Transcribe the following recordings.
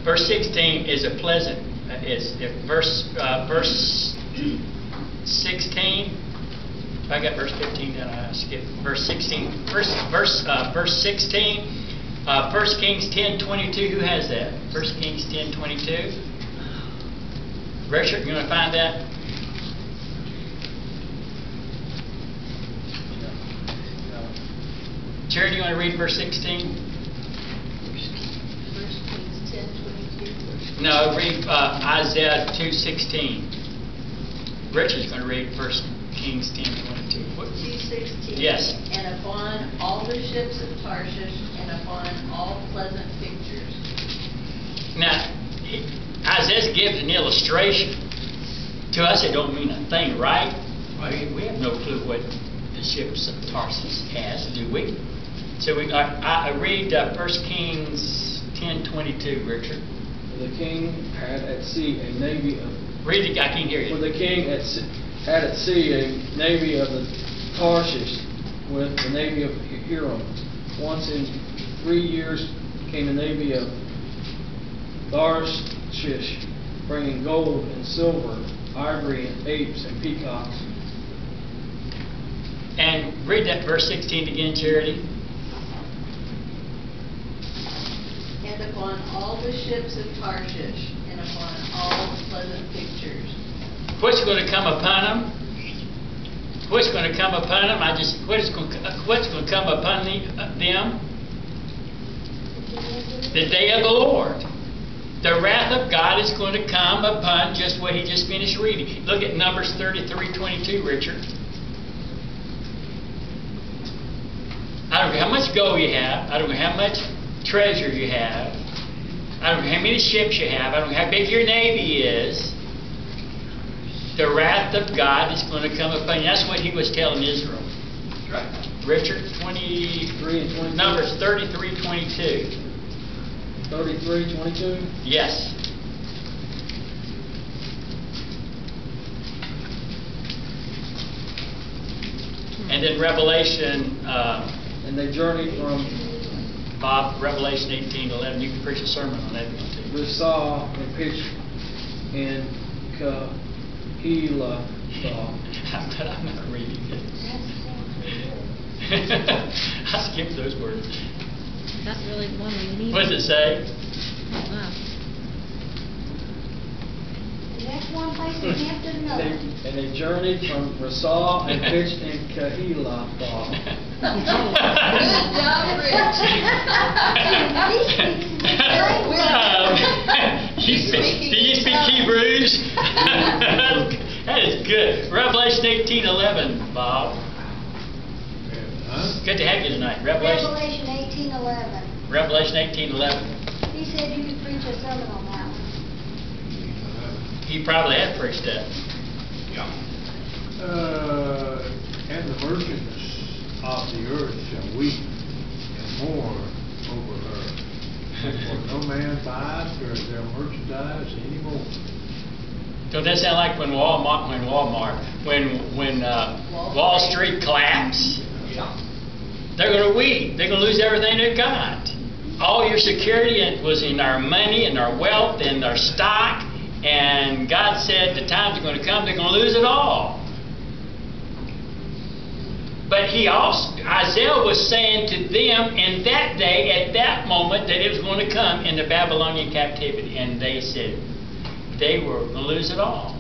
Verse 16 is a pleasant. Verse 16. If I got verse 15, then I skip verse 16. Verse 16. 1 Kings 10:22. Who has that? 1 Kings 10:22. Richard, you want to find that? Charity, you want to read verse 16? 1 Kings 10:22. No, read Isaiah 2:16. Richard's going to read 1 Kings 10:22. 2:16. Yes. And upon all the ships of Tarshish, and upon all pleasant pictures. Now, Isaiah gives an illustration. To us, it don't mean a thing, right? We have no clue what the ships of Tarsus has, do we? So I read 1 Kings 10:22, Richard. The king had at sea a navy of... Read it, I can't hear For you. the king had at sea a navy of the Tarshish with the navy of Hiram. Once in 3 years came the navy of Tarshish, bringing gold and silver, ivory and apes and peacocks. And read that verse 16 again, Charity. And upon all the ships of Tarshish, and upon all pleasant pictures. What's going to come upon them? What's going to come upon them? What's going to come upon them? The day of the Lord. The wrath of God is going to come upon just what he just finished reading. Look at Numbers 33:22, Richard. I don't care how much gold you have. I don't care how much treasure you have. I don't care how many ships you have. I don't care how big your navy is. The wrath of God is going to come upon you. That's what he was telling Israel. Right. Richard 23 and 22. Numbers 33:22. 33:22. Yes. And then Revelation. And they journeyed from Bob, Revelation 18:11. You can preach a sermon on that if you want to. Rizah and pitched in Kehelathah. I'm not reading it. I skipped those words. That's really the one we need. What does it say? Wow. That's one place we have to know. And they journeyed from Rizah and pitched in Kehelathah. Good job, Rich. Do you speak Hebrews? That is good. Revelation 18:11, Bob. Good to have you tonight. Revelation 18:11. Revelation 18:11. He said you could preach a sermon on that one. He probably had preached that. Yeah. And the merchants of the earth shall weep and mourn over her. For no man buys her their merchandise anymore. Don't that sound like when Wall Street collapsed? Yeah. They're going to weep. They're going to lose everything they've got. All your security was in our money and our wealth and our stock. And God said the times are going to come, they're going to lose it all. But Isaiah was saying to them in that day, at that moment, that it was going to come in the Babylonian captivity. And they said they were going to lose it all.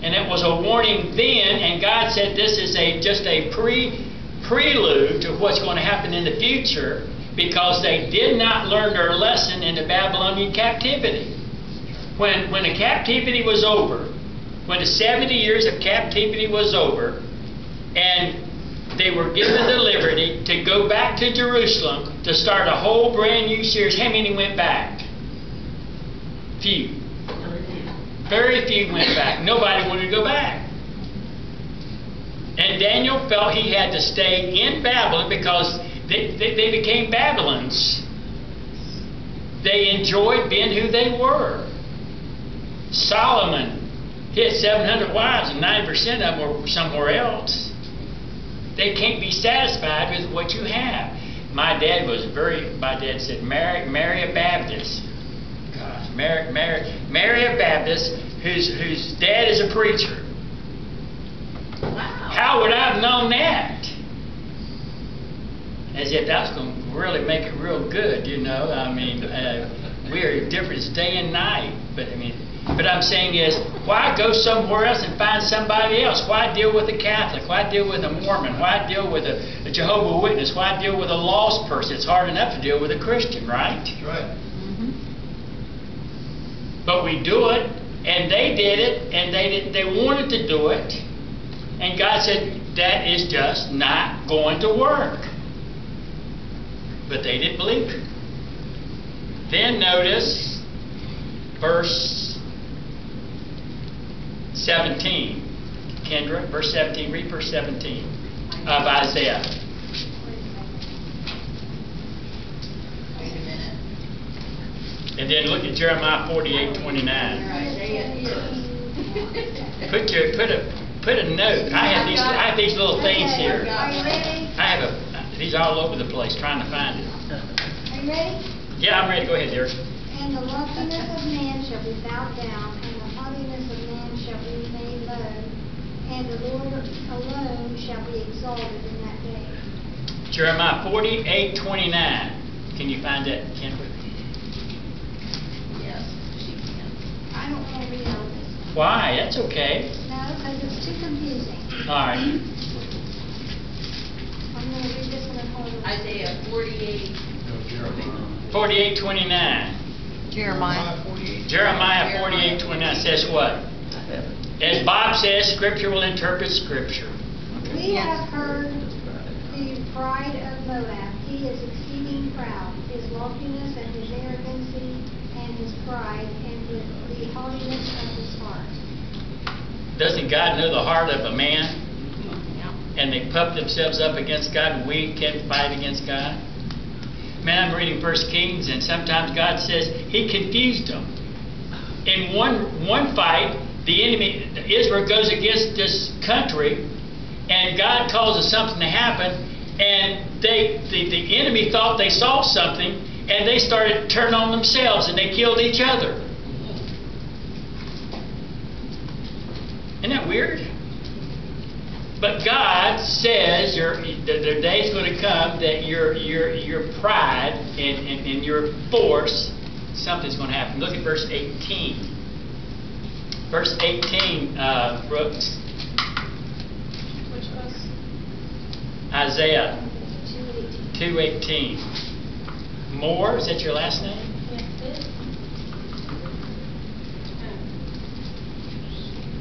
And it was a warning then, and God said this is just a prelude to what's going to happen in the future, because they did not learn their lesson in the Babylonian captivity. When the captivity was over, when the 70 years of captivity was over, and they were given the liberty to go back to Jerusalem to start a whole brand new series, how many went back? Few. Very few went back. Nobody wanted to go back. And Daniel felt he had to stay in Babylon because they became Babylons. They enjoyed being who they were. Solomon, he had 700 wives and 90% of them were somewhere else. They can't be satisfied with what you have. My dad said, marry a Baptist. gosh, Mary a Baptist, whose dad is a preacher. Wow. How would I have known that? As if that's going to really make it real good, you know. I mean, we are different day and night. But I'm saying is, why go somewhere else and find somebody else? Why deal with a Catholic? Why deal with a Mormon? Why deal with a Jehovah's Witness? Why deal with a lost person? It's hard enough to deal with a Christian, right? That's right. But we do it, and they did it, and they wanted to do it, and God said that is just not going to work. But they didn't believe it. Then notice verse 17. Kendra, verse 17. Read verse 17 of Isaiah. Wait a minute. And then look at Jeremiah 48:29. Isaiah is. Put a note. I have these little things here. Are you ready? I have these all over the place trying to find it. Are you ready? Yeah, I'm ready. Go ahead, dear. And the loftiness of man shall be bowed down, and the haughtiness of man shall be made low, and the Lord alone shall be exalted in that day. Jeremiah 48:29. Can you find that, Kendra? Yes, she can. I don't want to read all this. Why? That's okay. No, because it's too confusing. All right. I'm going to read this one in whole. Isaiah 48. No, Jeremiah. 48:29. Jeremiah. Jeremiah 48:29 says what? As Bob says, Scripture will interpret Scripture. We Yes. have heard the pride of Moab. He is exceeding proud. His loftiness and his arrogancy and his pride and the haughtiness of his heart. Doesn't God know the heart of a man? And they puff themselves up against God, and we can't fight against God. Man, I'm reading 1 Kings, and sometimes God says He confused them. In one fight, the enemy, Israel, goes against this country, and God causes something to happen, and the enemy thought they saw something, and they started to turn on themselves, and they killed each other. Isn't that weird? But God says the day's going to come that your pride and your force, something's going to happen. Look at verse 18. Verse 18, Brooks. Which was Isaiah 2:18. 2:18. Moore, is that your last name?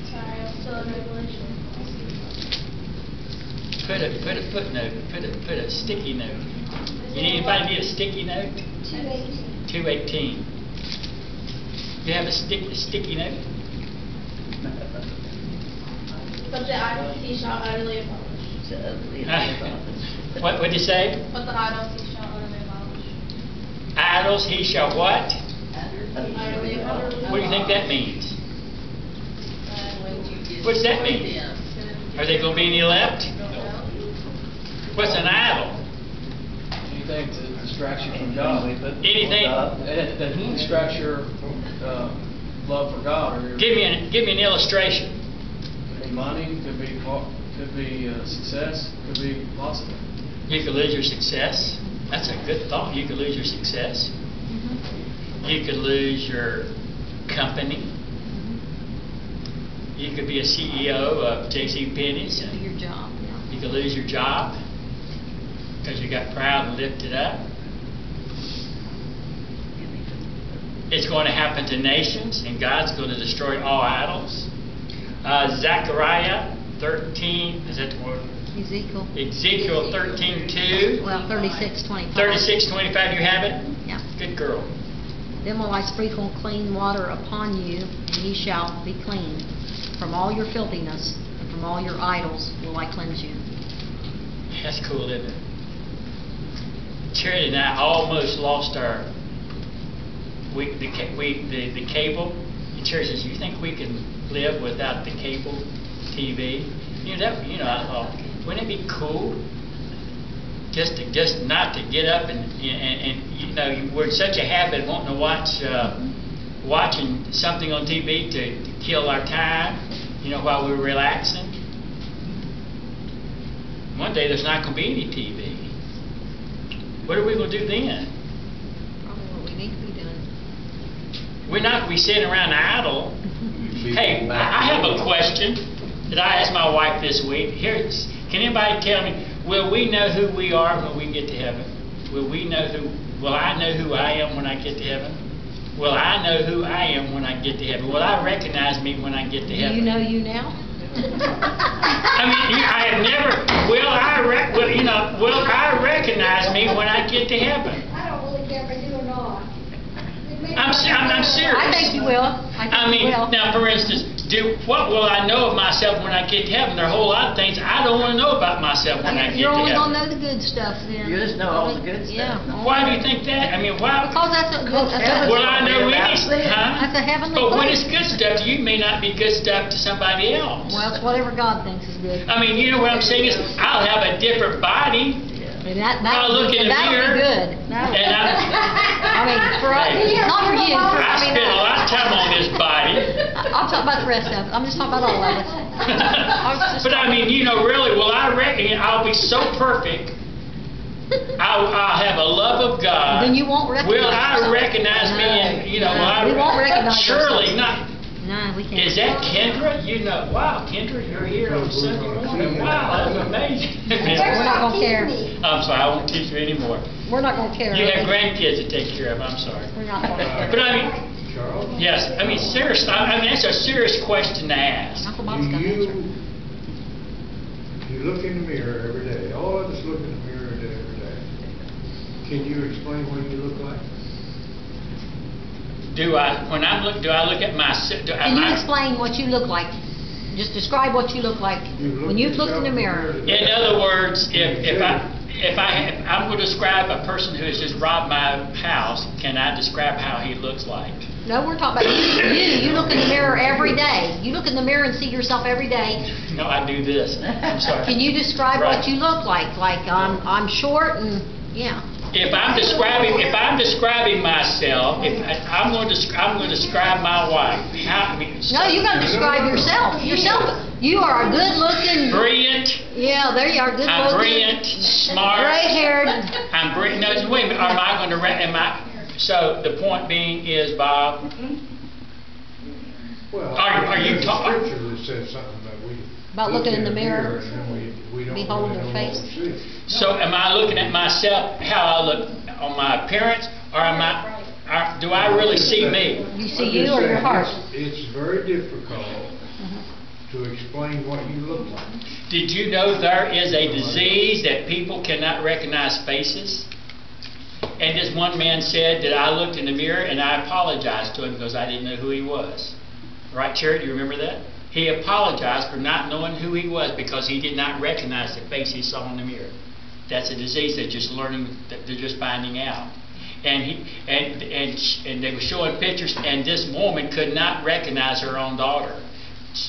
Sorry, I'm still in Revelation. Put a footnote. Put a sticky note. Anybody need a sticky note? 2:18. 2:18. You have a sticky note? But the idols he shall utterly abolish. What'd you say? But the idols he shall utterly abolish. Idols he shall what? Utterly abolish. What do you think that means? When you What's that mean? destroy them. Are they going to be any left? What's an idol? Anything that distracts you from God. Anything? That distracts your love for God. Or your Give me an illustration. money, could be success, could be lots of it. You could lose your success. That's a good thought. You could lose your success. You could lose your company. You could be a CEO of J.C. Penney's, Do and your job, yeah. you could lose your job because you got proud and lifted up. It's going to happen to nations, and God's going to destroy all idols. Zechariah 13, is that the word? Ezekiel. Ezekiel 13:2. Well, 36:25. 36:25, you have it? Yeah. Good girl. Then will I sprinkle clean water upon you, and ye shall be clean. From all your filthiness and from all your idols will I cleanse you. That's cool, isn't it? Charity and I almost lost our the cable. The church says, "You think we can live without the cable TV?" I thought, wouldn't it be cool just not to get up and we're in such a habit of wanting to watch watching something on TV to kill our time, while we're relaxing. One day there's not going to be any TV. What are we going to do then? Probably what we need to be doing. We're not going to be sitting around idle. Hey, I have a question that I asked my wife this week. Can anybody tell me, will we know who we are when we get to heaven? Will I know who I am when I get to heaven? Will I know who I am when I get to heaven? Will I recognize me when I get to heaven? Do you know you now? I mean, I have never. Will I recognize me when I get to heaven? I don't really care if I do or not. I'm serious. I think you will. I mean, now for instance, what will I know of myself when I get to heaven? There are a whole lot of things I don't want to know about myself when I get You're to only heaven. gonna know the good stuff then. You just know all the good stuff. Yeah. Why do you think that? I mean, why? Because that's Will I know any? Huh? That's a heavenly But when place. it's good stuff to you, may not be good stuff to somebody else. Well, it's whatever God thinks is good. I mean, what I'm saying is, I'll have a different body. And that I'll look in the that'll mirror, be good. and I mean, for us, Hey. not for you. I spend a lot of time on this body. I'll talk about the rest of it. I'm just talking about all of it. But I mean, really, will I reckon I'll be so perfect? I'll have a love of God. Then you won't recognize Will I yourself. recognize me? And We won't recognize surely ourselves. not. No, we can't. Is that Kendra? Wow, Kendra, you're here on Sunday morning. Wow, that's amazing. We're not gonna care. I'm sorry, I won't teach you anymore. We're not gonna care. You have grandkids to take care of. I'm sorry. We're not gonna care. But I mean, Charles? yes, I mean, seriously, I mean, that's a serious question to ask. Uncle Do Bob's gonna answer. you look in the mirror every day? All of us look in the mirror every day. Can you explain what you look like? Do I look at myself? Can you explain what you look like? Just describe what you look like when you've looked in the mirror. In other words, I'm going to describe a person who has just robbed my house, can I describe how he looks like? No, we're talking about you. You look in the mirror every day. You look in the mirror and see yourself every day. No, I do this. I'm sorry. Can you describe Right. what you look like? Like I'm short and yeah. If I'm describing myself, I'm going to describe my wife. No, you got to describe yourself. You are a good-looking. Brilliant. Yeah, there you are. Good-looking. I'm brilliant, smart. Gray-haired. I'm brilliant. No, wait a minute. Am I going to? So the point being is, Bob. Well, Are you there's a talking? scripture that says something that we About look looking in the mirror, and then we don't behold really their know face. what we see. So am I looking at myself, how I look on my appearance, or do I really see me? You see I'm you just or your saying, heart? It's very difficult to explain what you look like. Did you know there is a disease that people cannot recognize faces? And this one man said that I looked in the mirror and I apologized to him because I didn't know who he was. Right, Cherry? Do you remember that? He apologized for not knowing who he was because he did not recognize the face he saw in the mirror. That's a disease they're just learning, that they're just finding out. And they were showing pictures, and this woman could not recognize her own daughter.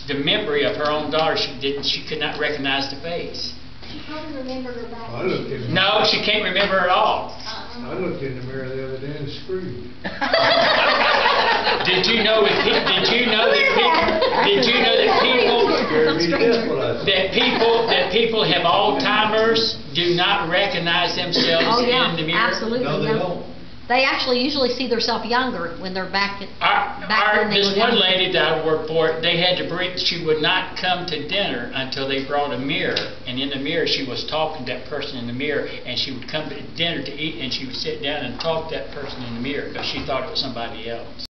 The memory of her own daughter, she could not recognize the face. You probably remember her back. I looked in the No, she can't remember at all. I looked in the mirror the other day and screamed. Did you know that people have Alzheimer's do not recognize themselves Oh yeah, in the mirror? absolutely. No, they don't. They actually usually see themselves younger when they're back when they This were one young. lady that I worked for, they had to bring, she would not come to dinner until they brought a mirror. And in the mirror, she was talking to that person in the mirror, and she would come to dinner to eat, and she would sit down and talk to that person in the mirror because she thought it was somebody else.